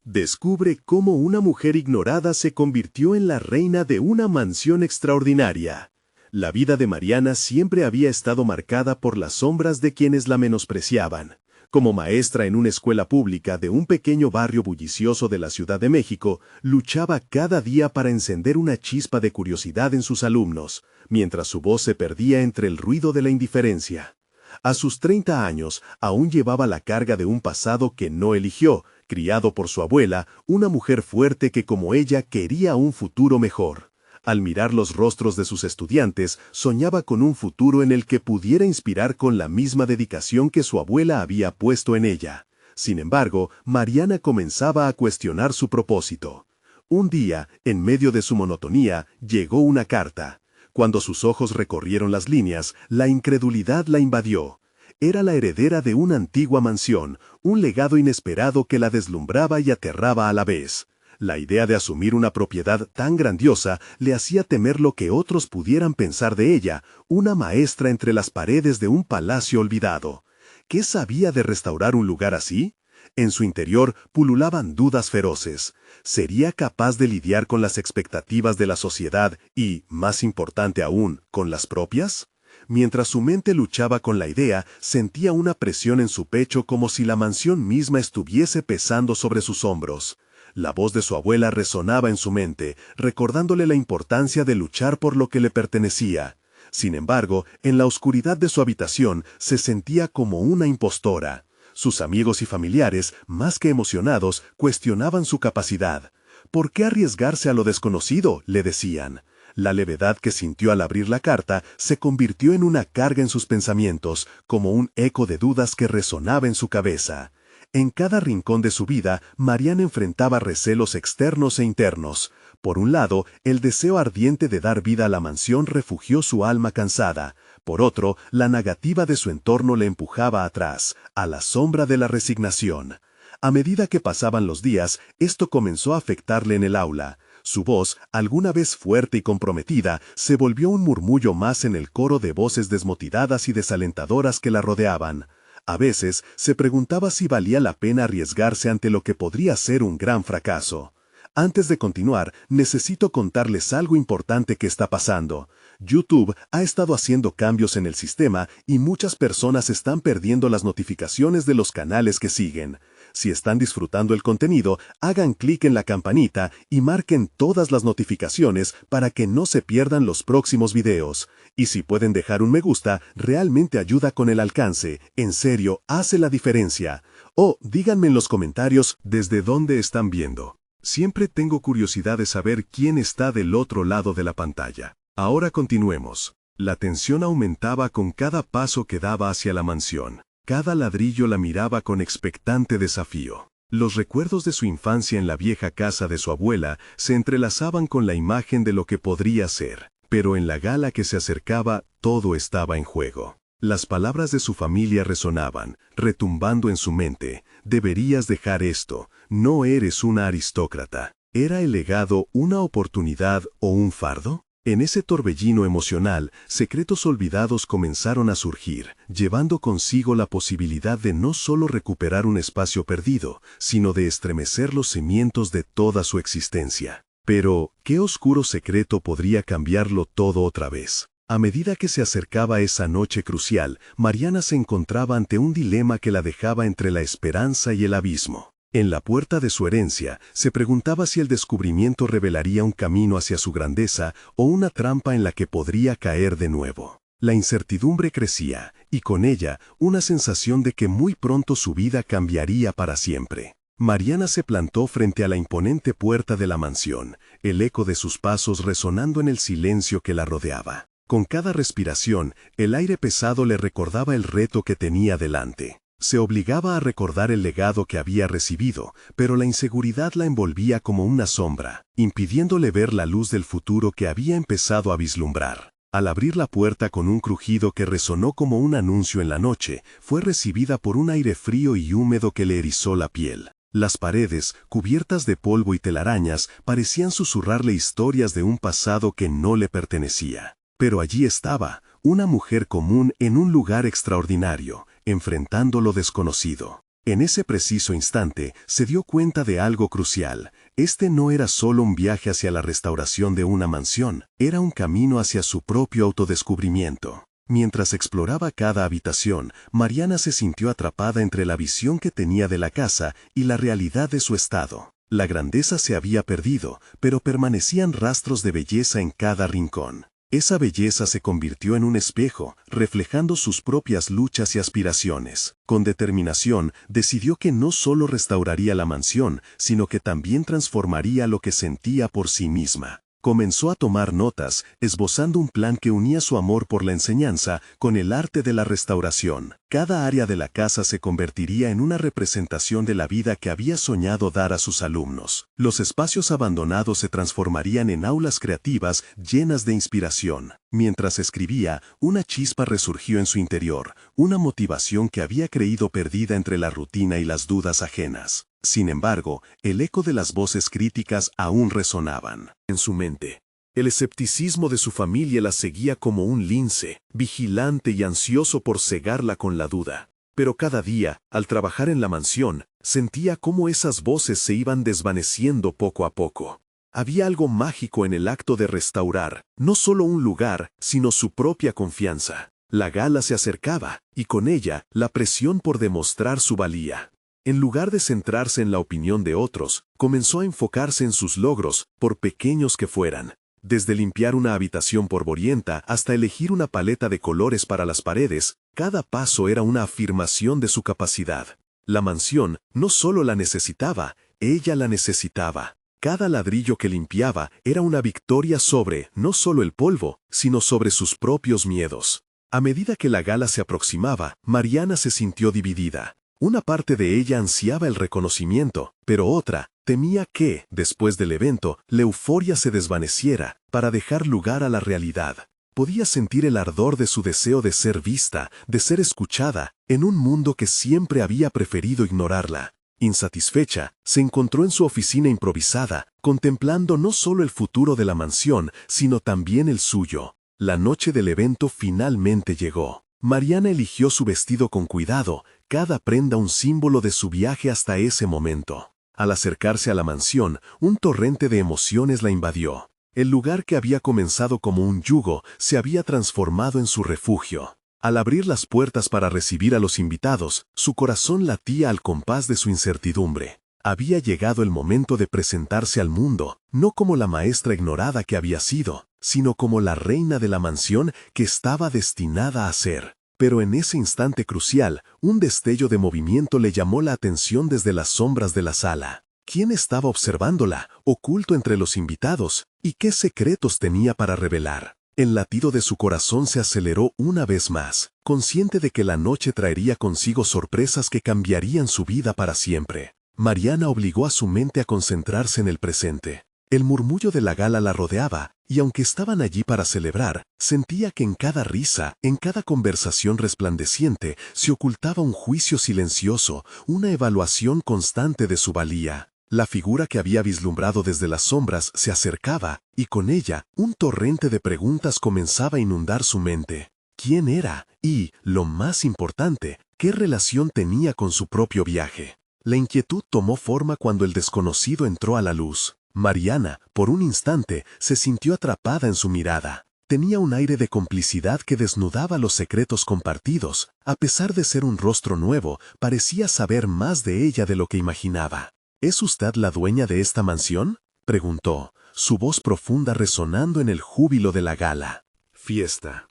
descubre cómo una mujer ignorada se convirtió en la reina de una mansión extraordinaria. La vida de Mariana siempre había estado marcada por las sombras de quienes la menospreciaban. Como maestra en una escuela pública de un pequeño barrio bullicioso de la Ciudad de México, luchaba cada día para encender una chispa de curiosidad en sus alumnos, mientras su voz se perdía entre el ruido de la indiferencia. A sus 30 años, aún llevaba la carga de un pasado que no eligió, criado por su abuela, una mujer fuerte que como ella quería un futuro mejor. Al mirar los rostros de sus estudiantes, soñaba con un futuro en el que pudiera inspirar con la misma dedicación que su abuela había puesto en ella. Sin embargo, Mariana comenzaba a cuestionar su propósito. Un día, en medio de su monotonía, llegó una carta. Cuando sus ojos recorrieron las líneas, la incredulidad la invadió. Era la heredera de una antigua mansión, un legado inesperado que la deslumbraba y aterraba a la vez. La idea de asumir una propiedad tan grandiosa le hacía temer lo que otros pudieran pensar de ella, una maestra entre las paredes de un palacio olvidado. ¿Qué sabía de restaurar un lugar así? En su interior pululaban dudas feroces. ¿Sería capaz de lidiar con las expectativas de la sociedad y, más importante aún, con las propias? Mientras su mente luchaba con la idea, sentía una presión en su pecho como si la mansión misma estuviese pesando sobre sus hombros. La voz de su abuela resonaba en su mente, recordándole la importancia de luchar por lo que le pertenecía. Sin embargo, en la oscuridad de su habitación se sentía como una impostora. Sus amigos y familiares, más que emocionados, cuestionaban su capacidad. ¿Por qué arriesgarse a lo desconocido?, le decían. La levedad que sintió al abrir la carta se convirtió en una carga en sus pensamientos, como un eco de dudas que resonaba en su cabeza. En cada rincón de su vida, Mariana enfrentaba recelos externos e internos. Por un lado, el deseo ardiente de dar vida a la mansión refugió su alma cansada. Por otro, la negativa de su entorno le empujaba atrás, a la sombra de la resignación. A medida que pasaban los días, esto comenzó a afectarle en el aula. Su voz, alguna vez fuerte y comprometida, se volvió un murmullo más en el coro de voces desmotivadas y desalentadoras que la rodeaban. A veces se preguntaba si valía la pena arriesgarse ante lo que podría ser un gran fracaso. Antes de continuar, necesito contarles algo importante que está pasando. YouTube ha estado haciendo cambios en el sistema y muchas personas están perdiendo las notificaciones de los canales que siguen. Si están disfrutando el contenido, hagan clic en la campanita y marquen todas las notificaciones para que no se pierdan los próximos videos. Y si pueden dejar un me gusta, realmente ayuda con el alcance. En serio, hace la diferencia. O díganme en los comentarios desde dónde están viendo. Siempre tengo curiosidad de saber quién está del otro lado de la pantalla. Ahora continuemos. La tensión aumentaba con cada paso que daba hacia la mansión. Cada ladrillo la miraba con expectante desafío. Los recuerdos de su infancia en la vieja casa de su abuela se entrelazaban con la imagen de lo que podría ser. Pero en la gala que se acercaba, todo estaba en juego. Las palabras de su familia resonaban, retumbando en su mente. Deberías dejar esto, no eres una aristócrata. ¿Era el legado una oportunidad o un fardo? En ese torbellino emocional, secretos olvidados comenzaron a surgir, llevando consigo la posibilidad de no solo recuperar un espacio perdido, sino de estremecer los cimientos de toda su existencia. Pero, ¿qué oscuro secreto podría cambiarlo todo otra vez? A medida que se acercaba esa noche crucial, Mariana se encontraba ante un dilema que la dejaba entre la esperanza y el abismo. En la puerta de su herencia, se preguntaba si el descubrimiento revelaría un camino hacia su grandeza o una trampa en la que podría caer de nuevo. La incertidumbre crecía, y con ella, una sensación de que muy pronto su vida cambiaría para siempre. Mariana se plantó frente a la imponente puerta de la mansión, el eco de sus pasos resonando en el silencio que la rodeaba. Con cada respiración, el aire pesado le recordaba el reto que tenía delante. Se obligaba a recordar el legado que había recibido, pero la inseguridad la envolvía como una sombra, impidiéndole ver la luz del futuro que había empezado a vislumbrar. Al abrir la puerta con un crujido que resonó como un anuncio en la noche, fue recibida por un aire frío y húmedo que le erizó la piel. Las paredes, cubiertas de polvo y telarañas, parecían susurrarle historias de un pasado que no le pertenecía. Pero allí estaba, una mujer común en un lugar extraordinario, enfrentando lo desconocido. En ese preciso instante, se dio cuenta de algo crucial. Este no era solo un viaje hacia la restauración de una mansión, era un camino hacia su propio autodescubrimiento. Mientras exploraba cada habitación, Mariana se sintió atrapada entre la visión que tenía de la casa y la realidad de su estado. La grandeza se había perdido, pero permanecían rastros de belleza en cada rincón. Esa belleza se convirtió en un espejo, reflejando sus propias luchas y aspiraciones. Con determinación, decidió que no solo restauraría la mansión, sino que también transformaría lo que sentía por sí misma. Comenzó a tomar notas, esbozando un plan que unía su amor por la enseñanza con el arte de la restauración. Cada área de la casa se convertiría en una representación de la vida que había soñado dar a sus alumnos. Los espacios abandonados se transformarían en aulas creativas llenas de inspiración. Mientras escribía, una chispa resurgió en su interior, una motivación que había creído perdida entre la rutina y las dudas ajenas. Sin embargo, el eco de las voces críticas aún resonaban en su mente. El escepticismo de su familia la seguía como un lince, vigilante y ansioso por cegarla con la duda. Pero cada día, al trabajar en la mansión, sentía cómo esas voces se iban desvaneciendo poco a poco. Había algo mágico en el acto de restaurar, no solo un lugar, sino su propia confianza. La gala se acercaba, y con ella, la presión por demostrar su valía. En lugar de centrarse en la opinión de otros, comenzó a enfocarse en sus logros, por pequeños que fueran. Desde limpiar una habitación polvorienta hasta elegir una paleta de colores para las paredes, cada paso era una afirmación de su capacidad. La mansión no solo la necesitaba, ella la necesitaba. Cada ladrillo que limpiaba era una victoria sobre, no solo el polvo, sino sobre sus propios miedos. A medida que la gala se aproximaba, Mariana se sintió dividida. Una parte de ella ansiaba el reconocimiento, pero otra temía que, después del evento, la euforia se desvaneciera para dejar lugar a la realidad. Podía sentir el ardor de su deseo de ser vista, de ser escuchada, en un mundo que siempre había preferido ignorarla. Insatisfecha, se encontró en su oficina improvisada, contemplando no solo el futuro de la mansión, sino también el suyo. La noche del evento finalmente llegó. Mariana eligió su vestido con cuidado, cada prenda un símbolo de su viaje hasta ese momento. Al acercarse a la mansión, un torrente de emociones la invadió. El lugar que había comenzado como un yugo se había transformado en su refugio. Al abrir las puertas para recibir a los invitados, su corazón latía al compás de su incertidumbre. Había llegado el momento de presentarse al mundo, no como la maestra ignorada que había sido, sino como la reina de la mansión que estaba destinada a ser. Pero en ese instante crucial, un destello de movimiento le llamó la atención desde las sombras de la sala. ¿Quién estaba observándola, oculto entre los invitados, y qué secretos tenía para revelar? El latido de su corazón se aceleró una vez más, consciente de que la noche traería consigo sorpresas que cambiarían su vida para siempre. Mariana obligó a su mente a concentrarse en el presente. El murmullo de la gala la rodeaba, y aunque estaban allí para celebrar, sentía que en cada risa, en cada conversación resplandeciente, se ocultaba un juicio silencioso, una evaluación constante de su valía. La figura que había vislumbrado desde las sombras se acercaba, y con ella, un torrente de preguntas comenzaba a inundar su mente. ¿Quién era? Y, lo más importante, ¿qué relación tenía con su propio viaje? La inquietud tomó forma cuando el desconocido entró a la luz. Mariana, por un instante, se sintió atrapada en su mirada. Tenía un aire de complicidad que desnudaba los secretos compartidos. A pesar de ser un rostro nuevo, parecía saber más de ella de lo que imaginaba. ¿Es usted la dueña de esta mansión?, preguntó, su voz profunda resonando en el júbilo de la gala. Fiesta.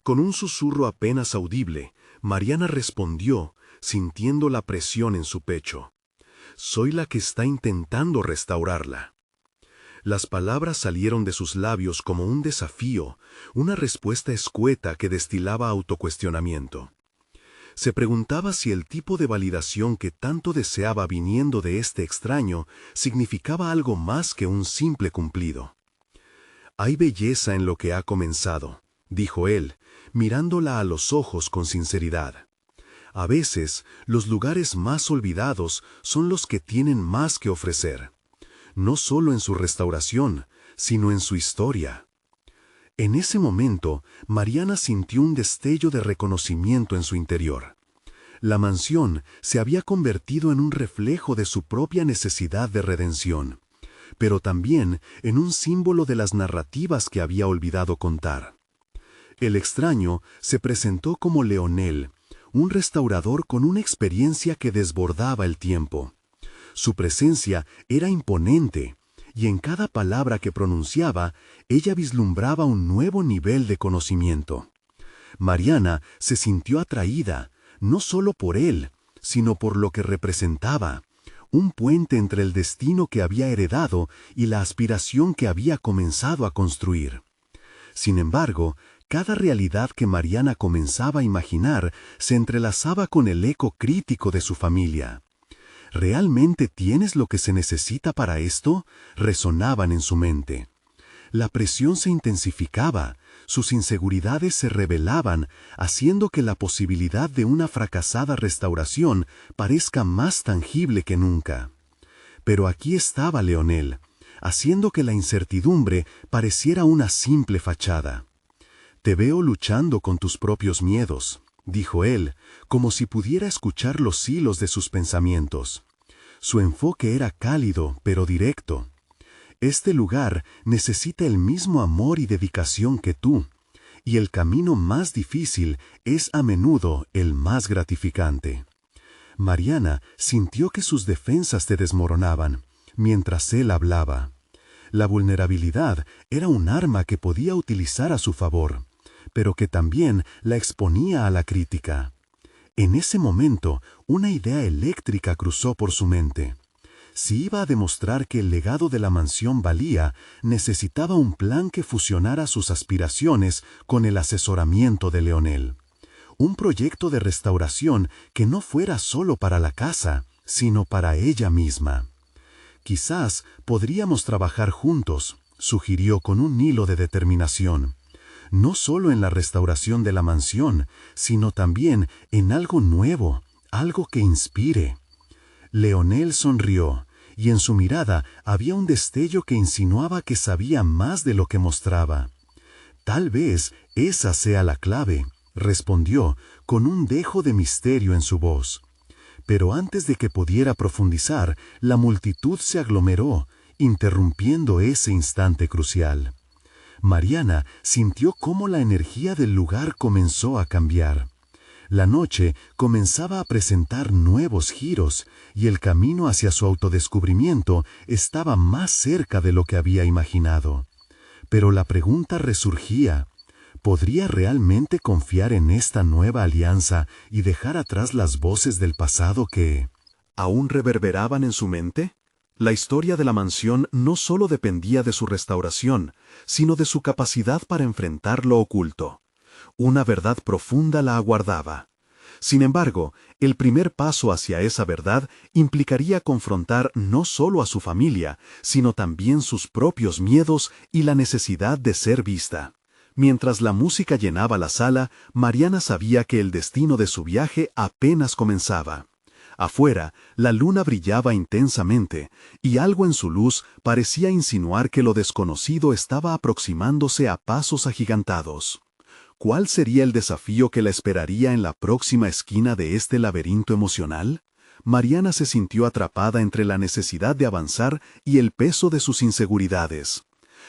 Con un susurro apenas audible, Mariana respondió, sintiendo la presión en su pecho. Soy la que está intentando restaurarla. Las palabras salieron de sus labios como un desafío, una respuesta escueta que destilaba autocuestionamiento. Se preguntaba si el tipo de validación que tanto deseaba viniendo de este extraño significaba algo más que un simple cumplido. Hay belleza en lo que ha comenzado, dijo él, mirándola a los ojos con sinceridad. A veces, los lugares más olvidados son los que tienen más que ofrecer, no solo en su restauración, sino en su historia. En ese momento, Mariana sintió un destello de reconocimiento en su interior. La mansión se había convertido en un reflejo de su propia necesidad de redención, pero también en un símbolo de las narrativas que había olvidado contar. El extraño se presentó como Leonel, un restaurador con una experiencia que desbordaba el tiempo. Su presencia era imponente, y en cada palabra que pronunciaba, ella vislumbraba un nuevo nivel de conocimiento. Mariana se sintió atraída, no solo por él, sino por lo que representaba, un puente entre el destino que había heredado y la aspiración que había comenzado a construir. Sin embargo, cada realidad que Mariana comenzaba a imaginar se entrelazaba con el eco crítico de su familia. ¿Realmente tienes lo que se necesita para esto?, resonaban en su mente. La presión se intensificaba, sus inseguridades se revelaban, haciendo que la posibilidad de una fracasada restauración parezca más tangible que nunca. Pero aquí estaba Leonel, haciendo que la incertidumbre pareciera una simple fachada. «Te veo luchando con tus propios miedos», dijo él, como si pudiera escuchar los hilos de sus pensamientos. Su enfoque era cálido, pero directo. «Este lugar necesita el mismo amor y dedicación que tú, y el camino más difícil es a menudo el más gratificante». Mariana sintió que sus defensas se desmoronaban, mientras él hablaba. La vulnerabilidad era un arma que podía utilizar a su favor, pero que también la exponía a la crítica. En ese momento, una idea eléctrica cruzó por su mente. Si iba a demostrar que el legado de la mansión valía, necesitaba un plan que fusionara sus aspiraciones con el asesoramiento de Leonel. Un proyecto de restauración que no fuera solo para la casa, sino para ella misma. «Quizás podríamos trabajar juntos», sugirió con un hilo de determinación. «No solo en la restauración de la mansión, sino también en algo nuevo, algo que inspire». Leonel sonrió, y en su mirada había un destello que insinuaba que sabía más de lo que mostraba. «Tal vez esa sea la clave», respondió, con un dejo de misterio en su voz. Pero antes de que pudiera profundizar, la multitud se aglomeró, interrumpiendo ese instante crucial. Mariana sintió cómo la energía del lugar comenzó a cambiar. La noche comenzaba a presentar nuevos giros, y el camino hacia su autodescubrimiento estaba más cerca de lo que había imaginado. Pero la pregunta resurgía: ¿podría realmente confiar en esta nueva alianza y dejar atrás las voces del pasado que ¿aún reverberaban en su mente? La historia de la mansión no solo dependía de su restauración, sino de su capacidad para enfrentar lo oculto. Una verdad profunda la aguardaba. Sin embargo, el primer paso hacia esa verdad implicaría confrontar no solo a su familia, sino también sus propios miedos y la necesidad de ser vista. Mientras la música llenaba la sala, Mariana sabía que el destino de su viaje apenas comenzaba. Afuera, la luna brillaba intensamente, y algo en su luz parecía insinuar que lo desconocido estaba aproximándose a pasos agigantados. ¿Cuál sería el desafío que la esperaría en la próxima esquina de este laberinto emocional? Mariana se sintió atrapada entre la necesidad de avanzar y el peso de sus inseguridades.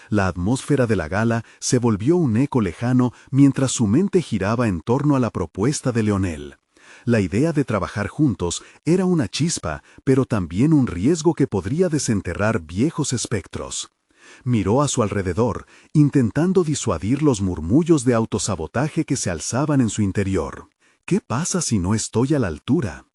La atmósfera de la gala se volvió un eco lejano mientras su mente giraba en torno a la propuesta de Leonel. La idea de trabajar juntos era una chispa, pero también un riesgo que podría desenterrar viejos espectros. Miró a su alrededor, intentando disuadir los murmullos de autosabotaje que se alzaban en su interior. ¿Qué pasa si no estoy a la altura?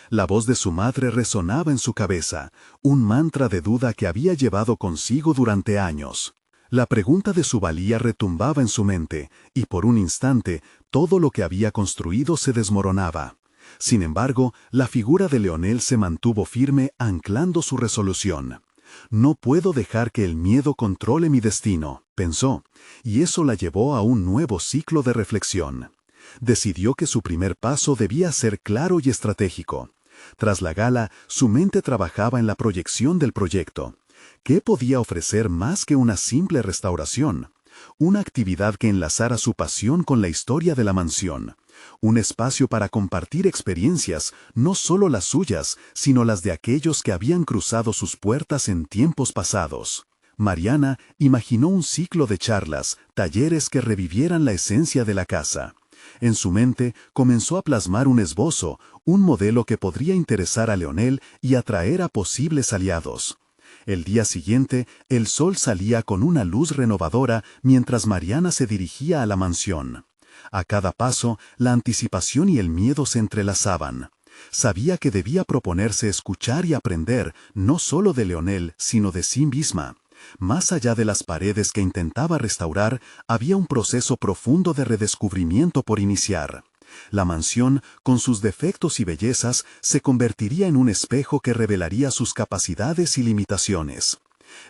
La voz de su madre resonaba en su cabeza, un mantra de duda que había llevado consigo durante años. La pregunta de su valía retumbaba en su mente, y por un instante todo lo que había construido se desmoronaba. Sin embargo, la figura de Leonel se mantuvo firme, anclando su resolución. «No puedo dejar que el miedo controle mi destino», pensó, y eso la llevó a un nuevo ciclo de reflexión. Decidió que su primer paso debía ser claro y estratégico. Tras la gala, su mente trabajaba en la proyección del proyecto. ¿Qué podía ofrecer más que una simple restauración? Una actividad que enlazara su pasión con la historia de la mansión. Un espacio para compartir experiencias, no solo las suyas, sino las de aquellos que habían cruzado sus puertas en tiempos pasados. Mariana imaginó un ciclo de charlas, talleres que revivieran la esencia de la casa. En su mente comenzó a plasmar un esbozo, un modelo que podría interesar a Leonel y atraer a posibles aliados. El día siguiente, el sol salía con una luz renovadora mientras Mariana se dirigía a la mansión. A cada paso, la anticipación y el miedo se entrelazaban. Sabía que debía proponerse escuchar y aprender, no solo de Leonel, sino de sí misma. Más allá de las paredes que intentaba restaurar, había un proceso profundo de redescubrimiento por iniciar. La mansión, con sus defectos y bellezas, se convertiría en un espejo que revelaría sus capacidades y limitaciones.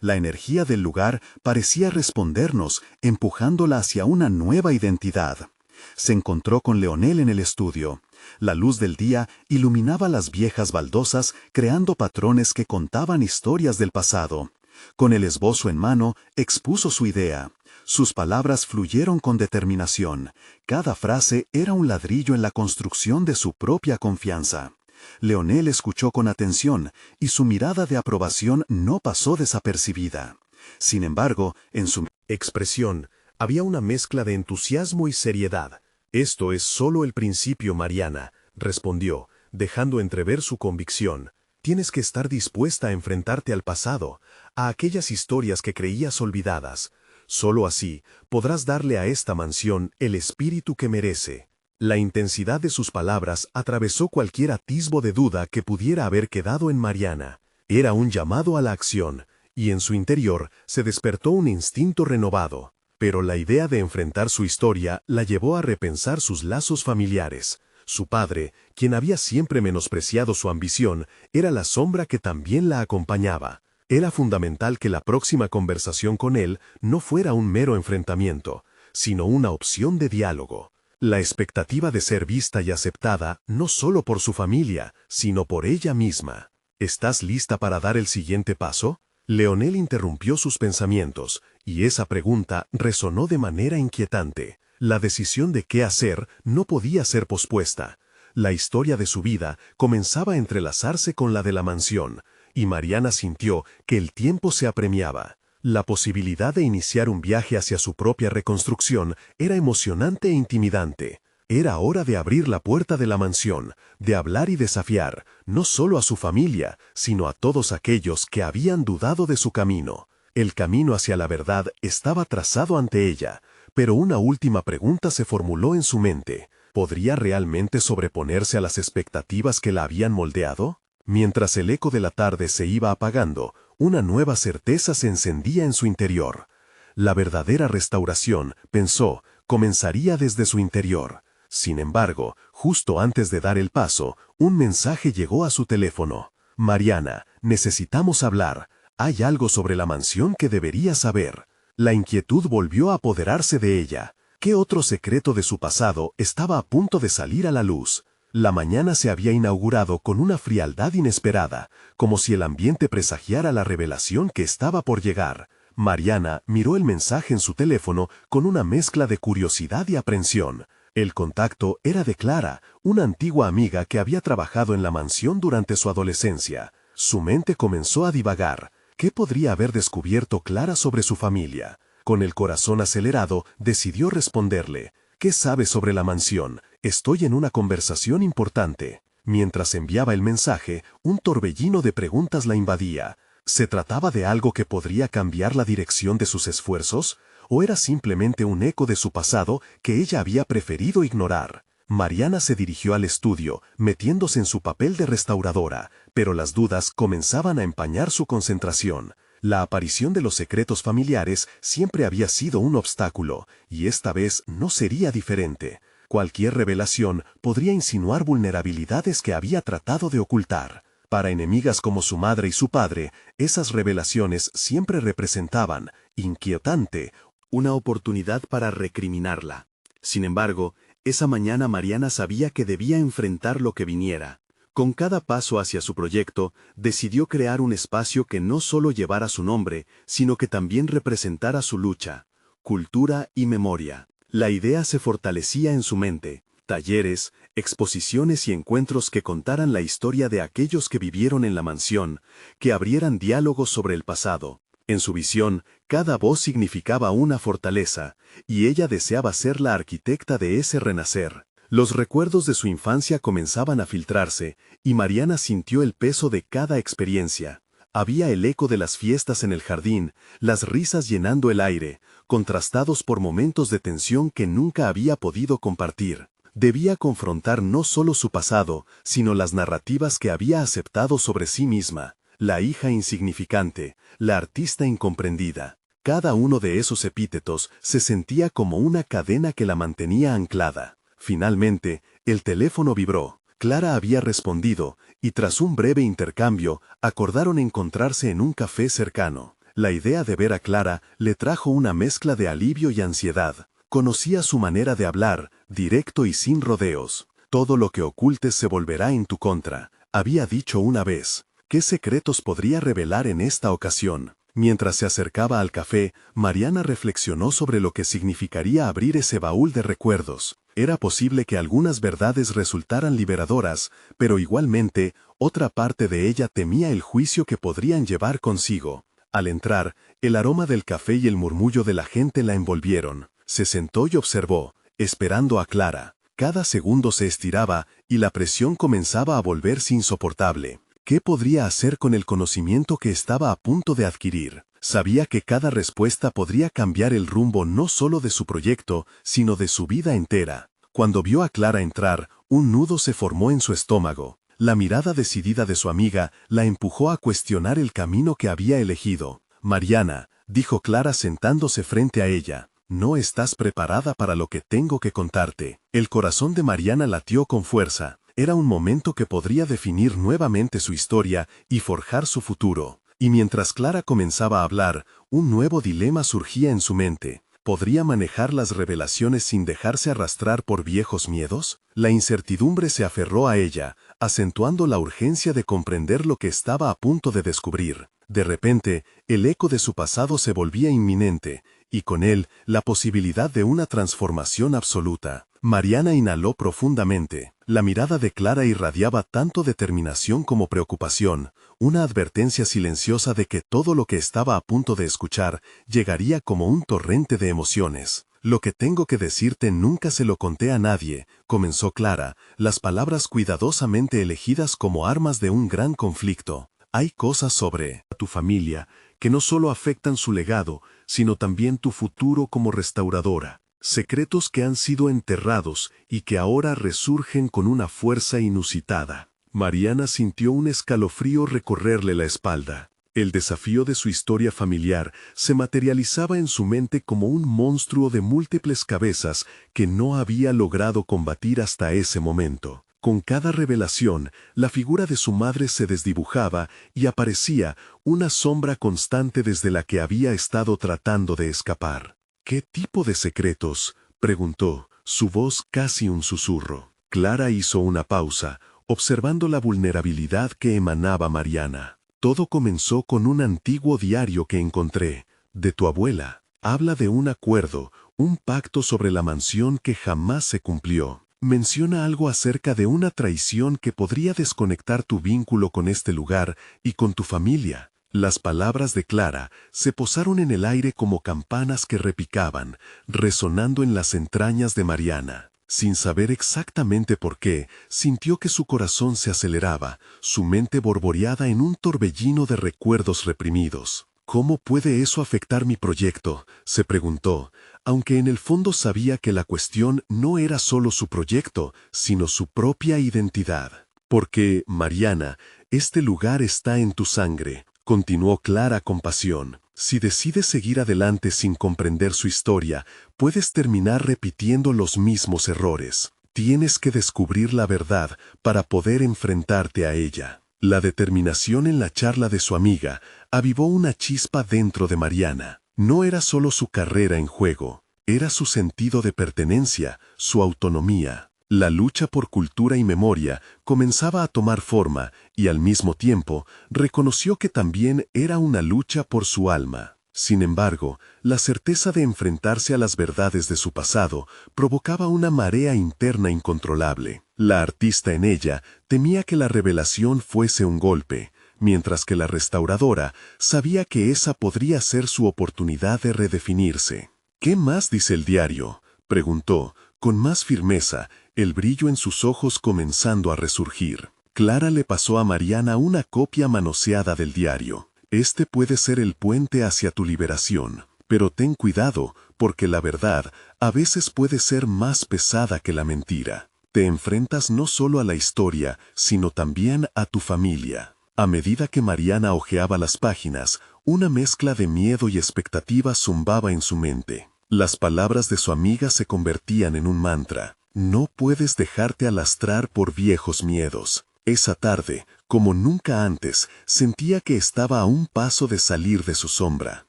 La energía del lugar parecía respondernos, empujándola hacia una nueva identidad. Se encontró con Leonel en el estudio. La luz del día iluminaba las viejas baldosas, creando patrones que contaban historias del pasado. Con el esbozo en mano, expuso su idea. Sus palabras fluyeron con determinación. Cada frase era un ladrillo en la construcción de su propia confianza. Leonel escuchó con atención, y su mirada de aprobación no pasó desapercibida. Sin embargo, en su expresión había una mezcla de entusiasmo y seriedad. «Esto es solo el principio, Mariana», respondió, dejando entrever su convicción. «Tienes que estar dispuesta a enfrentarte al pasado, a aquellas historias que creías olvidadas. Solo así podrás darle a esta mansión el espíritu que merece». La intensidad de sus palabras atravesó cualquier atisbo de duda que pudiera haber quedado en Mariana. Era un llamado a la acción, y en su interior se despertó un instinto renovado. Pero la idea de enfrentar su historia la llevó a repensar sus lazos familiares. Su padre, quien había siempre menospreciado su ambición, era la sombra que también la acompañaba. Era fundamental que la próxima conversación con él no fuera un mero enfrentamiento, sino una opción de diálogo. La expectativa de ser vista y aceptada no solo por su familia, sino por ella misma. ¿Estás lista para dar el siguiente paso? Leonel interrumpió sus pensamientos, y esa pregunta resonó de manera inquietante. La decisión de qué hacer no podía ser pospuesta. La historia de su vida comenzaba a entrelazarse con la de la mansión, y Mariana sintió que el tiempo se apremiaba. La posibilidad de iniciar un viaje hacia su propia reconstrucción era emocionante e intimidante. Era hora de abrir la puerta de la mansión, de hablar y desafiar, no solo a su familia, sino a todos aquellos que habían dudado de su camino. El camino hacia la verdad estaba trazado ante ella, pero una última pregunta se formuló en su mente. ¿Podría realmente sobreponerse a las expectativas que la habían moldeado? Mientras el eco de la tarde se iba apagando, una nueva certeza se encendía en su interior. La verdadera restauración, pensó, comenzaría desde su interior. Sin embargo, justo antes de dar el paso, un mensaje llegó a su teléfono. «Mariana, necesitamos hablar. Hay algo sobre la mansión que deberías saber». La inquietud volvió a apoderarse de ella. ¿Qué otro secreto de su pasado estaba a punto de salir a la luz? La mañana se había inaugurado con una frialdad inesperada, como si el ambiente presagiara la revelación que estaba por llegar. Mariana miró el mensaje en su teléfono con una mezcla de curiosidad y aprensión. El contacto era de Clara, una antigua amiga que había trabajado en la mansión durante su adolescencia. Su mente comenzó a divagar. ¿Qué podría haber descubierto Clara sobre su familia? Con el corazón acelerado, decidió responderle. «¿Qué sabes sobre la mansión? Estoy en una conversación importante». Mientras enviaba el mensaje, un torbellino de preguntas la invadía. ¿Se trataba de algo que podría cambiar la dirección de sus esfuerzos? ¿O era simplemente un eco de su pasado que ella había preferido ignorar? Mariana se dirigió al estudio, metiéndose en su papel de restauradora, pero las dudas comenzaban a empañar su concentración. La aparición de los secretos familiares siempre había sido un obstáculo, y esta vez no sería diferente. Cualquier revelación podría insinuar vulnerabilidades que había tratado de ocultar. Para enemigas como su madre y su padre, esas revelaciones siempre representaban, inquietante, una oportunidad para recriminarla. Sin embargo, esa mañana Mariana sabía que debía enfrentar lo que viniera. Con cada paso hacia su proyecto, decidió crear un espacio que no solo llevara su nombre, sino que también representara su lucha, cultura y memoria. La idea se fortalecía en su mente, talleres, exposiciones y encuentros que contaran la historia de aquellos que vivieron en la mansión, que abrieran diálogos sobre el pasado. En su visión, cada voz significaba una fortaleza, y ella deseaba ser la arquitecta de ese renacer. Los recuerdos de su infancia comenzaban a filtrarse, y Mariana sintió el peso de cada experiencia. Había el eco de las fiestas en el jardín, las risas llenando el aire, contrastados por momentos de tensión que nunca había podido compartir. Debía confrontar no solo su pasado, sino las narrativas que había aceptado sobre sí misma. La hija insignificante, la artista incomprendida. Cada uno de esos epítetos se sentía como una cadena que la mantenía anclada. Finalmente, el teléfono vibró. Clara había respondido, y tras un breve intercambio, acordaron encontrarse en un café cercano. La idea de ver a Clara le trajo una mezcla de alivio y ansiedad. Conocía su manera de hablar, directo y sin rodeos. Todo lo que ocultes se volverá en tu contra, había dicho una vez. ¿Qué secretos podría revelar en esta ocasión? Mientras se acercaba al café, Mariana reflexionó sobre lo que significaría abrir ese baúl de recuerdos. Era posible que algunas verdades resultaran liberadoras, pero igualmente, otra parte de ella temía el juicio que podrían llevar consigo. Al entrar, el aroma del café y el murmullo de la gente la envolvieron. Se sentó y observó, esperando a Clara. Cada segundo se estiraba, y la presión comenzaba a volverse insoportable. ¿Qué podría hacer con el conocimiento que estaba a punto de adquirir? Sabía que cada respuesta podría cambiar el rumbo no solo de su proyecto, sino de su vida entera. Cuando vio a Clara entrar, un nudo se formó en su estómago. La mirada decidida de su amiga la empujó a cuestionar el camino que había elegido. «Mariana», dijo Clara sentándose frente a ella, «no estás preparada para lo que tengo que contarte». El corazón de Mariana latió con fuerza. Era un momento que podría definir nuevamente su historia y forjar su futuro. Y mientras Clara comenzaba a hablar, un nuevo dilema surgía en su mente. ¿Podría manejar las revelaciones sin dejarse arrastrar por viejos miedos? La incertidumbre se aferró a ella, acentuando la urgencia de comprender lo que estaba a punto de descubrir. De repente, el eco de su pasado se volvía inminente, y con él, la posibilidad de una transformación absoluta. Mariana inhaló profundamente. La mirada de Clara irradiaba tanto determinación como preocupación, una advertencia silenciosa de que todo lo que estaba a punto de escuchar llegaría como un torrente de emociones. «Lo que tengo que decirte nunca se lo conté a nadie», comenzó Clara, las palabras cuidadosamente elegidas como armas de un gran conflicto. «Hay cosas sobre tu familia que no solo afectan su legado, sino también tu futuro como restauradora. Secretos que han sido enterrados y que ahora resurgen con una fuerza inusitada». Mariana sintió un escalofrío recorrerle la espalda. El desafío de su historia familiar se materializaba en su mente como un monstruo de múltiples cabezas que no había logrado combatir hasta ese momento. Con cada revelación, la figura de su madre se desdibujaba y aparecía una sombra constante desde la que había estado tratando de escapar. «¿Qué tipo de secretos?», preguntó, su voz casi un susurro. Clara hizo una pausa, observando la vulnerabilidad que emanaba Mariana. «Todo comenzó con un antiguo diario que encontré, de tu abuela. Habla de un acuerdo, un pacto sobre la mansión que jamás se cumplió. Menciona algo acerca de una traición que podría desconectar tu vínculo con este lugar y con tu familia». Las palabras de Clara se posaron en el aire como campanas que repicaban, resonando en las entrañas de Mariana. Sin saber exactamente por qué, sintió que su corazón se aceleraba, su mente borboreada en un torbellino de recuerdos reprimidos. «¿Cómo puede eso afectar mi proyecto?», se preguntó, aunque en el fondo sabía que la cuestión no era solo su proyecto, sino su propia identidad. «Porque, Mariana, este lugar está en tu sangre», continuó Clara con pasión. «Si decides seguir adelante sin comprender su historia, puedes terminar repitiendo los mismos errores. Tienes que descubrir la verdad para poder enfrentarte a ella». La determinación en la charla de su amiga avivó una chispa dentro de Mariana. No era solo su carrera en juego, era su sentido de pertenencia, su autonomía. La lucha por cultura y memoria comenzaba a tomar forma y al mismo tiempo reconoció que también era una lucha por su alma. Sin embargo, la certeza de enfrentarse a las verdades de su pasado provocaba una marea interna incontrolable. La artista en ella temía que la revelación fuese un golpe, mientras que la restauradora sabía que esa podría ser su oportunidad de redefinirse. ¿Qué más dice el diario?, preguntó, con más firmeza, el brillo en sus ojos comenzando a resurgir. Clara le pasó a Mariana una copia manoseada del diario. Este puede ser el puente hacia tu liberación, pero ten cuidado, porque la verdad a veces puede ser más pesada que la mentira. Te enfrentas no solo a la historia, sino también a tu familia. A medida que Mariana hojeaba las páginas, una mezcla de miedo y expectativa zumbaba en su mente. Las palabras de su amiga se convertían en un mantra. No puedes dejarte alastrar por viejos miedos. Esa tarde, como nunca antes, sentía que estaba a un paso de salir de su sombra.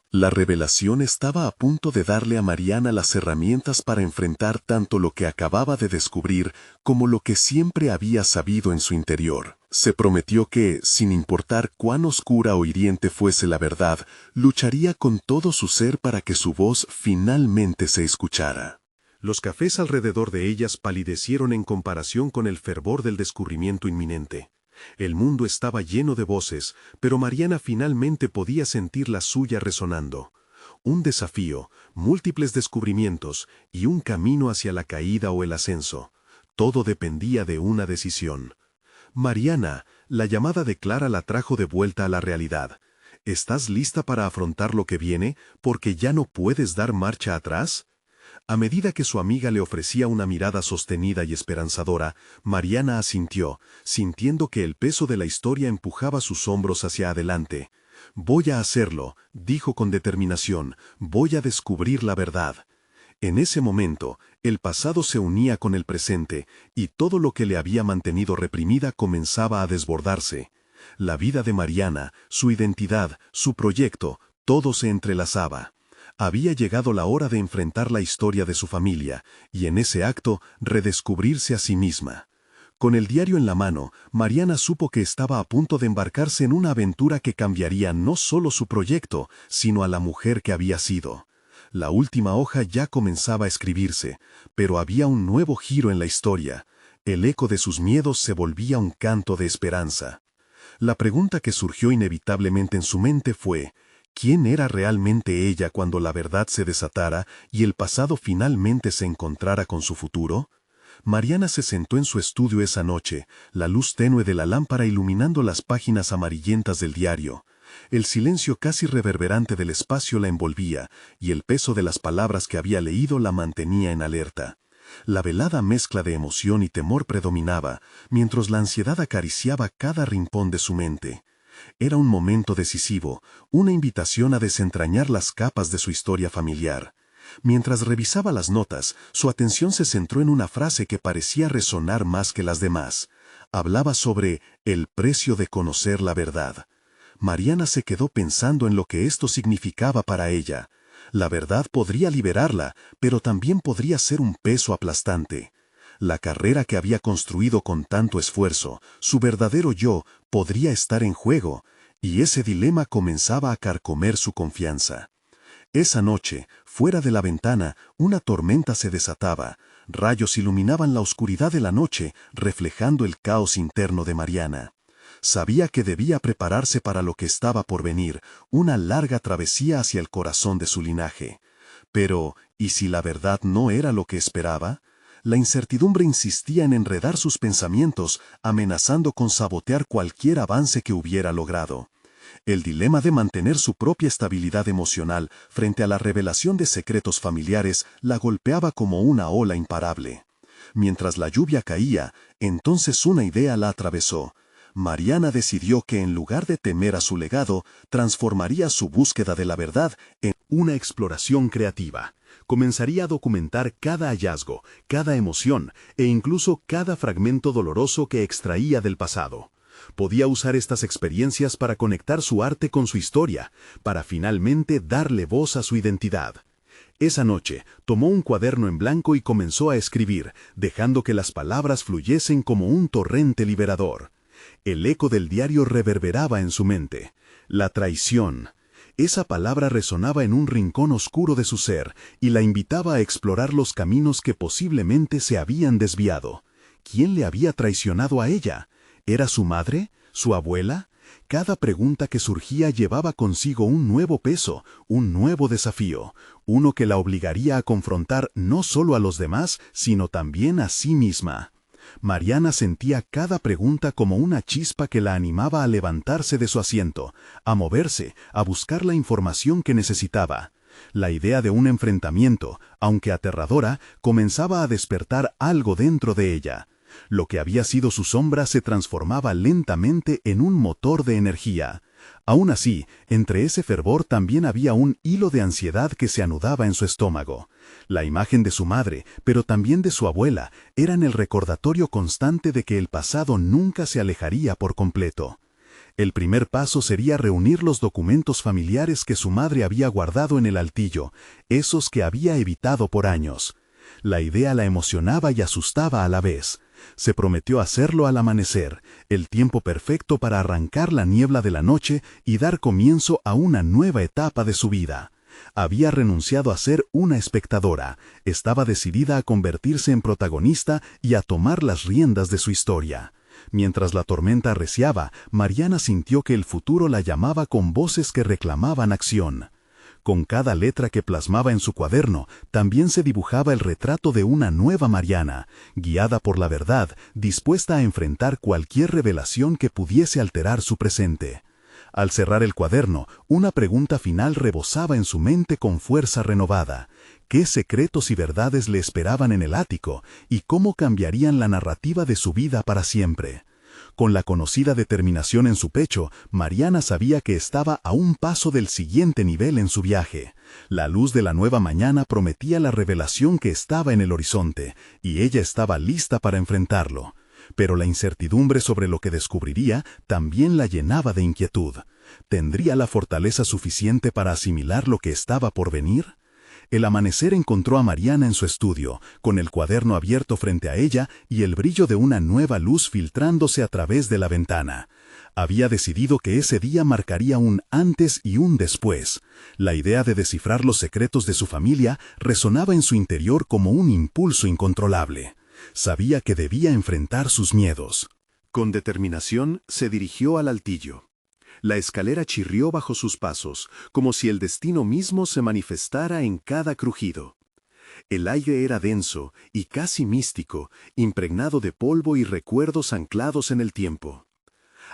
La revelación estaba a punto de darle a Mariana las herramientas para enfrentar tanto lo que acababa de descubrir como lo que siempre había sabido en su interior. Se prometió que, sin importar cuán oscura o hiriente fuese la verdad, lucharía con todo su ser para que su voz finalmente se escuchara. Los cafés alrededor de ellas palidecieron en comparación con el fervor del descubrimiento inminente. El mundo estaba lleno de voces, pero Mariana finalmente podía sentir la suya resonando. Un desafío, múltiples descubrimientos y un camino hacia la caída o el ascenso. Todo dependía de una decisión. Mariana, la llamada de Clara la trajo de vuelta a la realidad. ¿Estás lista para afrontar lo que viene, porque ya no puedes dar marcha atrás? A medida que su amiga le ofrecía una mirada sostenida y esperanzadora, Mariana asintió, sintiendo que el peso de la historia empujaba sus hombros hacia adelante. «Voy a hacerlo», dijo con determinación, «voy a descubrir la verdad». En ese momento, el pasado se unía con el presente, y todo lo que le había mantenido reprimida comenzaba a desbordarse. La vida de Mariana, su identidad, su proyecto, todo se entrelazaba. Había llegado la hora de enfrentar la historia de su familia, y en ese acto redescubrirse a sí misma. Con el diario en la mano, Mariana supo que estaba a punto de embarcarse en una aventura que cambiaría no solo su proyecto, sino a la mujer que había sido. La última hoja ya comenzaba a escribirse, pero había un nuevo giro en la historia. El eco de sus miedos se volvía un canto de esperanza. La pregunta que surgió inevitablemente en su mente fue: ¿quién era realmente ella cuando la verdad se desatara y el pasado finalmente se encontrara con su futuro? Mariana se sentó en su estudio esa noche, la luz tenue de la lámpara iluminando las páginas amarillentas del diario. El silencio casi reverberante del espacio la envolvía, y el peso de las palabras que había leído la mantenía en alerta. La velada mezcla de emoción y temor predominaba, mientras la ansiedad acariciaba cada rincón de su mente. Era un momento decisivo, una invitación a desentrañar las capas de su historia familiar. Mientras revisaba las notas, su atención se centró en una frase que parecía resonar más que las demás. Hablaba sobre el precio de conocer la verdad. Mariana se quedó pensando en lo que esto significaba para ella. La verdad podría liberarla, pero también podría ser un peso aplastante. La carrera que había construido con tanto esfuerzo, su verdadero yo, podría estar en juego, y ese dilema comenzaba a carcomer su confianza. Esa noche, fuera de la ventana, una tormenta se desataba. Rayos iluminaban la oscuridad de la noche, reflejando el caos interno de Mariana. Sabía que debía prepararse para lo que estaba por venir, una larga travesía hacia el corazón de su linaje. Pero, ¿y si la verdad no era lo que esperaba? La incertidumbre insistía en enredar sus pensamientos, amenazando con sabotear cualquier avance que hubiera logrado. El dilema de mantener su propia estabilidad emocional frente a la revelación de secretos familiares la golpeaba como una ola imparable. Mientras la lluvia caía, entonces una idea la atravesó. Mariana decidió que en lugar de temer a su legado, transformaría su búsqueda de la verdad en una exploración creativa. Comenzaría a documentar cada hallazgo, cada emoción e incluso cada fragmento doloroso que extraía del pasado. Podía usar estas experiencias para conectar su arte con su historia, para finalmente darle voz a su identidad. Esa noche, tomó un cuaderno en blanco y comenzó a escribir, dejando que las palabras fluyesen como un torrente liberador. El eco del diario reverberaba en su mente. La traición. Esa palabra resonaba en un rincón oscuro de su ser y la invitaba a explorar los caminos que posiblemente se habían desviado. ¿Quién le había traicionado a ella? ¿Era su madre? ¿Su abuela? Cada pregunta que surgía llevaba consigo un nuevo peso, un nuevo desafío, uno que la obligaría a confrontar no solo a los demás, sino también a sí misma. Mariana sentía cada pregunta como una chispa que la animaba a levantarse de su asiento, a moverse, a buscar la información que necesitaba. La idea de un enfrentamiento, aunque aterradora, comenzaba a despertar algo dentro de ella. Lo que había sido su sombra se transformaba lentamente en un motor de energía. Aún así, entre ese fervor también había un hilo de ansiedad que se anudaba en su estómago. La imagen de su madre, pero también de su abuela, eran el recordatorio constante de que el pasado nunca se alejaría por completo. El primer paso sería reunir los documentos familiares que su madre había guardado en el altillo, esos que había evitado por años. La idea la emocionaba y asustaba a la vez. Se prometió hacerlo al amanecer, el tiempo perfecto para arrancar la niebla de la noche y dar comienzo a una nueva etapa de su vida. Había renunciado a ser una espectadora, estaba decidida a convertirse en protagonista y a tomar las riendas de su historia. Mientras la tormenta arreciaba, Mariana sintió que el futuro la llamaba con voces que reclamaban acción. Con cada letra que plasmaba en su cuaderno, también se dibujaba el retrato de una nueva Mariana, guiada por la verdad, dispuesta a enfrentar cualquier revelación que pudiese alterar su presente. Al cerrar el cuaderno, una pregunta final rebosaba en su mente con fuerza renovada. ¿Qué secretos y verdades le esperaban en el ático, y cómo cambiarían la narrativa de su vida para siempre? Con la conocida determinación en su pecho, Mariana sabía que estaba a un paso del siguiente nivel en su viaje. La luz de la nueva mañana prometía la revelación que estaba en el horizonte, y ella estaba lista para enfrentarlo. Pero la incertidumbre sobre lo que descubriría también la llenaba de inquietud. ¿Tendría la fortaleza suficiente para asimilar lo que estaba por venir? El amanecer encontró a Mariana en su estudio, con el cuaderno abierto frente a ella y el brillo de una nueva luz filtrándose a través de la ventana. Había decidido que ese día marcaría un antes y un después. La idea de descifrar los secretos de su familia resonaba en su interior como un impulso incontrolable. Sabía que debía enfrentar sus miedos. Con determinación se dirigió al altillo. La escalera chirrió bajo sus pasos, como si el destino mismo se manifestara en cada crujido. El aire era denso y casi místico, impregnado de polvo y recuerdos anclados en el tiempo.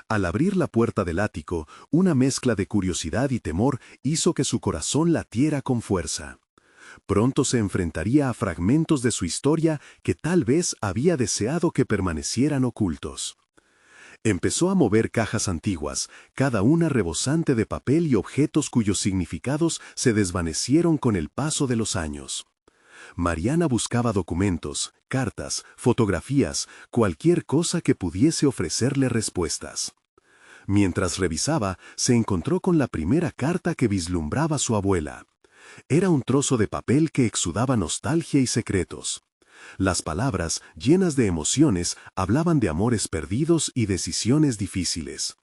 Al abrir la puerta del ático, una mezcla de curiosidad y temor hizo que su corazón latiera con fuerza. Pronto se enfrentaría a fragmentos de su historia que tal vez había deseado que permanecieran ocultos. Empezó a mover cajas antiguas, cada una rebosante de papel y objetos cuyos significados se desvanecieron con el paso de los años. Mariana buscaba documentos, cartas, fotografías, cualquier cosa que pudiese ofrecerle respuestas. Mientras revisaba, se encontró con la primera carta que vislumbraba su abuela. Era un trozo de papel que exudaba nostalgia y secretos. Las palabras, llenas de emociones, hablaban de amores perdidos y decisiones difíciles.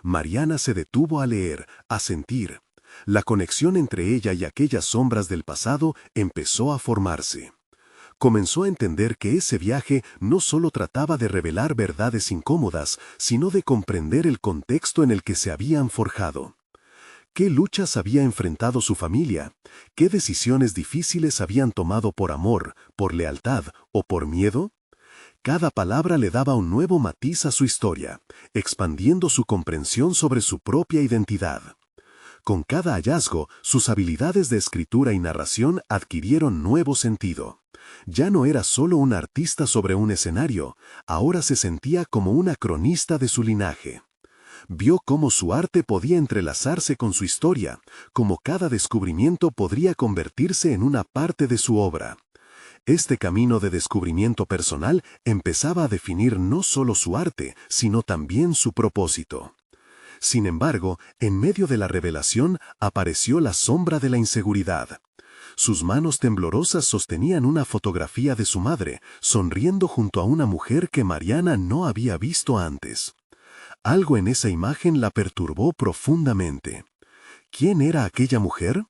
Mariana se detuvo a leer, a sentir. La conexión entre ella y aquellas sombras del pasado empezó a formarse. Comenzó a entender que ese viaje no solo trataba de revelar verdades incómodas, sino de comprender el contexto en el que se habían forjado. ¿Qué luchas había enfrentado su familia? ¿Qué decisiones difíciles habían tomado por amor, por lealtad o por miedo? Cada palabra le daba un nuevo matiz a su historia, expandiendo su comprensión sobre su propia identidad. Con cada hallazgo, sus habilidades de escritura y narración adquirieron nuevo sentido. Ya no era solo un artista sobre un escenario, ahora se sentía como una cronista de su linaje. Vio cómo su arte podía entrelazarse con su historia, cómo cada descubrimiento podría convertirse en una parte de su obra. Este camino de descubrimiento personal empezaba a definir no solo su arte, sino también su propósito. Sin embargo, en medio de la revelación apareció la sombra de la inseguridad. Sus manos temblorosas sostenían una fotografía de su madre, sonriendo junto a una mujer que Mariana no había visto antes. Algo en esa imagen la perturbó profundamente. ¿Quién era aquella mujer?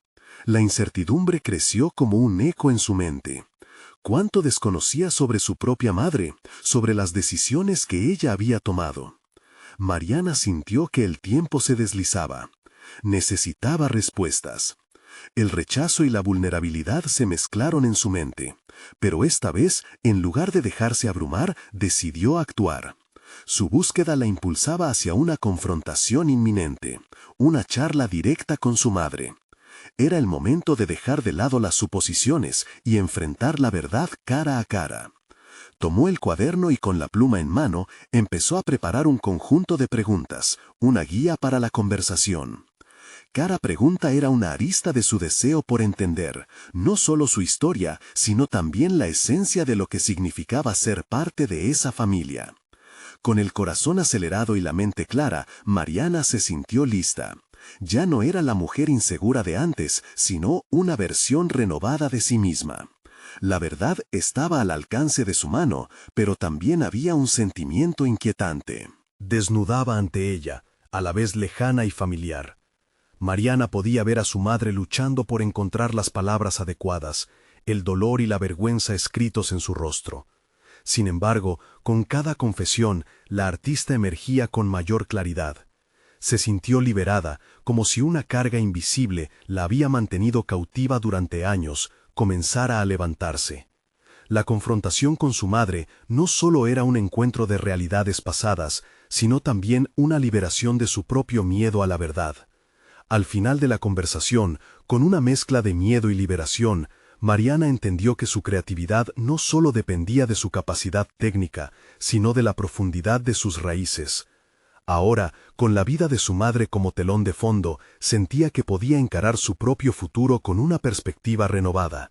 La incertidumbre creció como un eco en su mente. ¿Cuánto desconocía sobre su propia madre, sobre las decisiones que ella había tomado? Mariana sintió que el tiempo se deslizaba. Necesitaba respuestas. El rechazo y la vulnerabilidad se mezclaron en su mente, pero esta vez, en lugar de dejarse abrumar, decidió actuar. Su búsqueda la impulsaba hacia una confrontación inminente, una charla directa con su madre. Era el momento de dejar de lado las suposiciones y enfrentar la verdad cara a cara. Tomó el cuaderno y con la pluma en mano empezó a preparar un conjunto de preguntas, una guía para la conversación. Cada pregunta era una arista de su deseo por entender, no solo su historia, sino también la esencia de lo que significaba ser parte de esa familia. Con el corazón acelerado y la mente clara, Mariana se sintió lista. Ya no era la mujer insegura de antes, sino una versión renovada de sí misma. La verdad estaba al alcance de su mano, pero también había un sentimiento inquietante. Desnudaba ante ella, a la vez lejana y familiar. Mariana podía ver a su madre luchando por encontrar las palabras adecuadas, el dolor y la vergüenza escritos en su rostro. Sin embargo, con cada confesión, la artista emergía con mayor claridad. Se sintió liberada, como si una carga invisible la había mantenido cautiva durante años, comenzara a levantarse. La confrontación con su madre no solo era un encuentro de realidades pasadas, sino también una liberación de su propio miedo a la verdad. Al final de la conversación, con una mezcla de miedo y liberación, Mariana entendió que su creatividad no solo dependía de su capacidad técnica, sino de la profundidad de sus raíces. Ahora, con la vida de su madre como telón de fondo, sentía que podía encarar su propio futuro con una perspectiva renovada.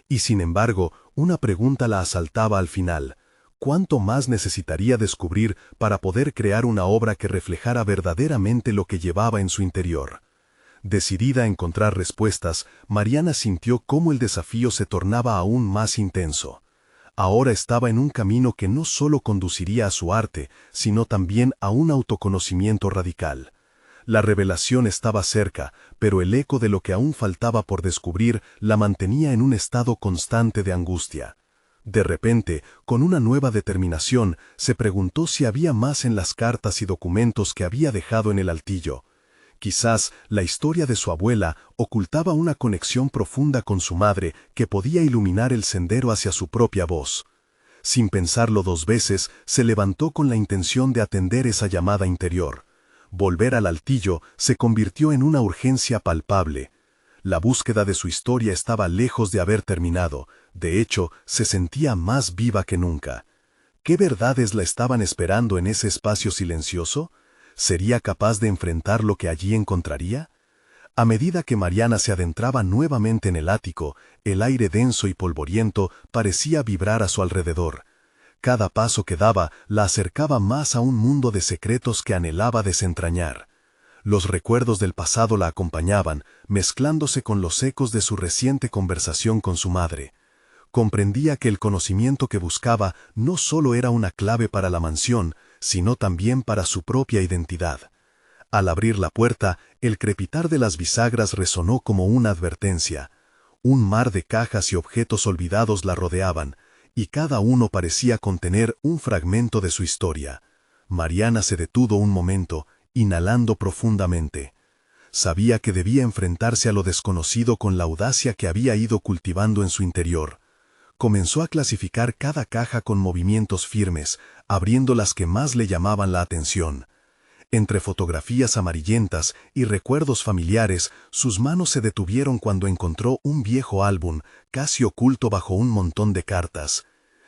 Y sin embargo, una pregunta la asaltaba al final: ¿cuánto más necesitaría descubrir para poder crear una obra que reflejara verdaderamente lo que llevaba en su interior? Decidida a encontrar respuestas, Mariana sintió cómo el desafío se tornaba aún más intenso. Ahora estaba en un camino que no solo conduciría a su arte, sino también a un autoconocimiento radical. La revelación estaba cerca, pero el eco de lo que aún faltaba por descubrir la mantenía en un estado constante de angustia. De repente, con una nueva determinación, se preguntó si había más en las cartas y documentos que había dejado en el altillo. Quizás la historia de su abuela ocultaba una conexión profunda con su madre que podía iluminar el sendero hacia su propia voz. Sin pensarlo dos veces, se levantó con la intención de atender esa llamada interior. Volver al altillo se convirtió en una urgencia palpable. La búsqueda de su historia estaba lejos de haber terminado, de hecho, se sentía más viva que nunca. ¿Qué verdades la estaban esperando en ese espacio silencioso? ¿Sería capaz de enfrentar lo que allí encontraría? A medida que Mariana se adentraba nuevamente en el ático, el aire denso y polvoriento parecía vibrar a su alrededor. Cada paso que daba la acercaba más a un mundo de secretos que anhelaba desentrañar. Los recuerdos del pasado la acompañaban, mezclándose con los ecos de su reciente conversación con su madre. Comprendía que el conocimiento que buscaba no solo era una clave para la mansión, sino también para su propia identidad. Al abrir la puerta, el crepitar de las bisagras resonó como una advertencia. Un mar de cajas y objetos olvidados la rodeaban, y cada uno parecía contener un fragmento de su historia. Mariana se detuvo un momento, inhalando profundamente. Sabía que debía enfrentarse a lo desconocido con la audacia que había ido cultivando en su interior. Comenzó a clasificar cada caja con movimientos firmes, abriendo las que más le llamaban la atención. Entre fotografías amarillentas y recuerdos familiares, sus manos se detuvieron cuando encontró un viejo álbum, casi oculto bajo un montón de cartas.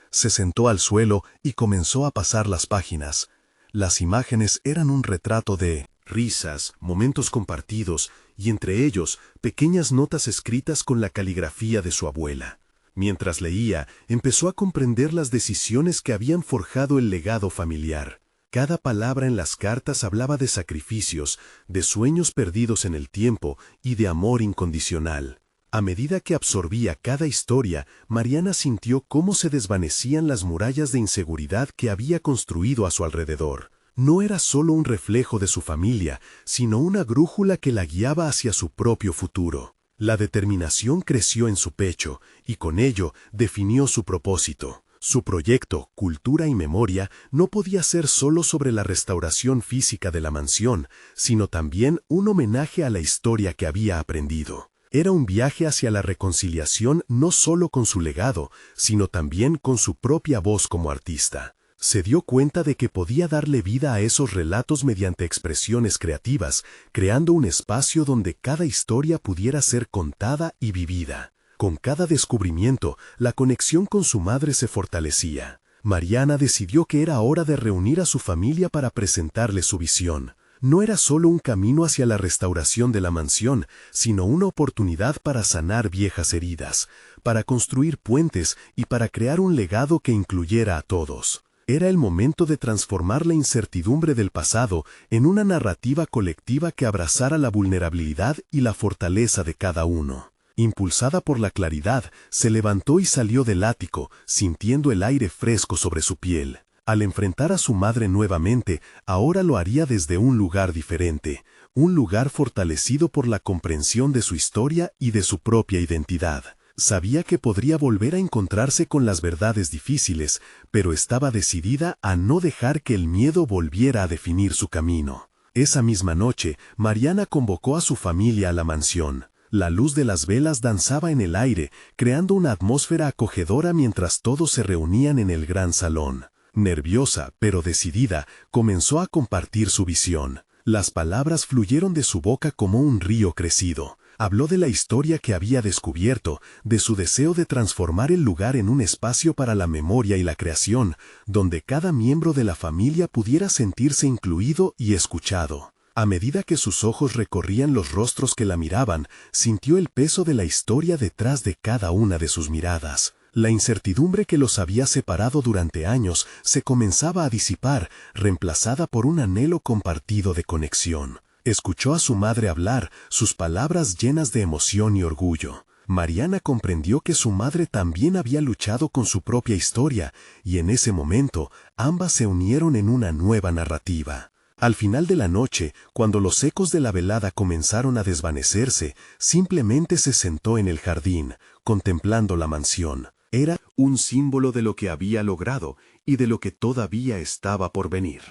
Se sentó al suelo y comenzó a pasar las páginas. Las imágenes eran un retrato de risas, momentos compartidos y entre ellos pequeñas notas escritas con la caligrafía de su abuela. Mientras leía, empezó a comprender las decisiones que habían forjado el legado familiar. Cada palabra en las cartas hablaba de sacrificios, de sueños perdidos en el tiempo y de amor incondicional. A medida que absorbía cada historia, Mariana sintió cómo se desvanecían las murallas de inseguridad que había construido a su alrededor. no era solo un reflejo de su familia, sino una brújula que la guiaba hacia su propio futuro. La determinación creció en su pecho, y con ello definió su propósito. Su proyecto, Cultura y Memoria, no podía ser solo sobre la restauración física de la mansión, sino también un homenaje a la historia que había aprendido. Era un viaje hacia la reconciliación no solo con su legado, sino también con su propia voz como artista. Se dio cuenta de que podía darle vida a esos relatos mediante expresiones creativas, creando un espacio donde cada historia pudiera ser contada y vivida. Con cada descubrimiento, la conexión con su madre se fortalecía. Mariana decidió que era hora de reunir a su familia para presentarle su visión. No era solo un camino hacia la restauración de la mansión, sino una oportunidad para sanar viejas heridas, para construir puentes y para crear un legado que incluyera a todos. Era el momento de transformar la incertidumbre del pasado en una narrativa colectiva que abrazara la vulnerabilidad y la fortaleza de cada uno. Impulsada por la claridad, se levantó y salió del ático, sintiendo el aire fresco sobre su piel. Al enfrentar a su madre nuevamente, ahora lo haría desde un lugar diferente, un lugar fortalecido por la comprensión de su historia y de su propia identidad. Sabía que podría volver a encontrarse con las verdades difíciles, pero estaba decidida a no dejar que el miedo volviera a definir su camino. Esa misma noche, Mariana convocó a su familia a la mansión. La luz de las velas danzaba en el aire, creando una atmósfera acogedora mientras todos se reunían en el gran salón. Nerviosa, pero decidida, comenzó a compartir su visión. Las palabras fluyeron de su boca como un río crecido. Habló de la historia que había descubierto, de su deseo de transformar el lugar en un espacio para la memoria y la creación, donde cada miembro de la familia pudiera sentirse incluido y escuchado. A medida que sus ojos recorrían los rostros que la miraban, sintió el peso de la historia detrás de cada una de sus miradas. La incertidumbre que los había separado durante años se comenzaba a disipar, reemplazada por un anhelo compartido de conexión. Escuchó a su madre hablar, sus palabras llenas de emoción y orgullo. Mariana comprendió que su madre también había luchado con su propia historia, y en ese momento ambas se unieron en una nueva narrativa. Al final de la noche, cuando los ecos de la velada comenzaron a desvanecerse, simplemente se sentó en el jardín, contemplando la mansión. Era un símbolo de lo que había logrado y de lo que todavía estaba por venir.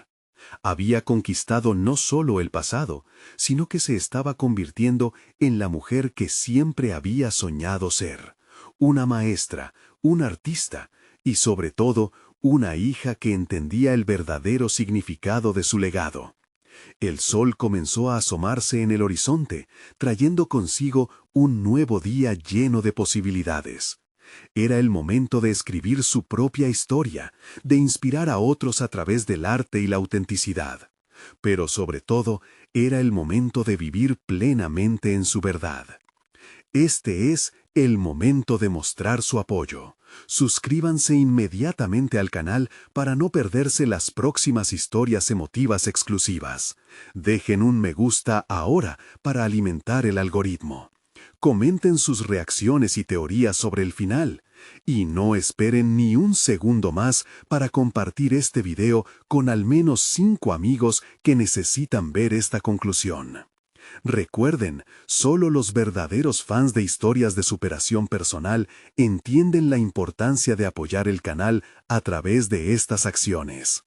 Había conquistado no solo el pasado, sino que se estaba convirtiendo en la mujer que siempre había soñado ser. Una maestra, un artista y, sobre todo, una hija que entendía el verdadero significado de su legado. El sol comenzó a asomarse en el horizonte, trayendo consigo un nuevo día lleno de posibilidades. Era el momento de escribir su propia historia, de inspirar a otros a través del arte y la autenticidad. Pero sobre todo, era el momento de vivir plenamente en su verdad. Este es el momento de mostrar su apoyo. Suscríbanse inmediatamente al canal para no perderse las próximas historias emotivas exclusivas. Dejen un me gusta ahora para alimentar el algoritmo. Comenten sus reacciones y teorías sobre el final. Y no esperen ni un segundo más para compartir este video con al menos 5 amigos que necesitan ver esta conclusión. Recuerden, solo los verdaderos fans de historias de superación personal entienden la importancia de apoyar el canal a través de estas acciones.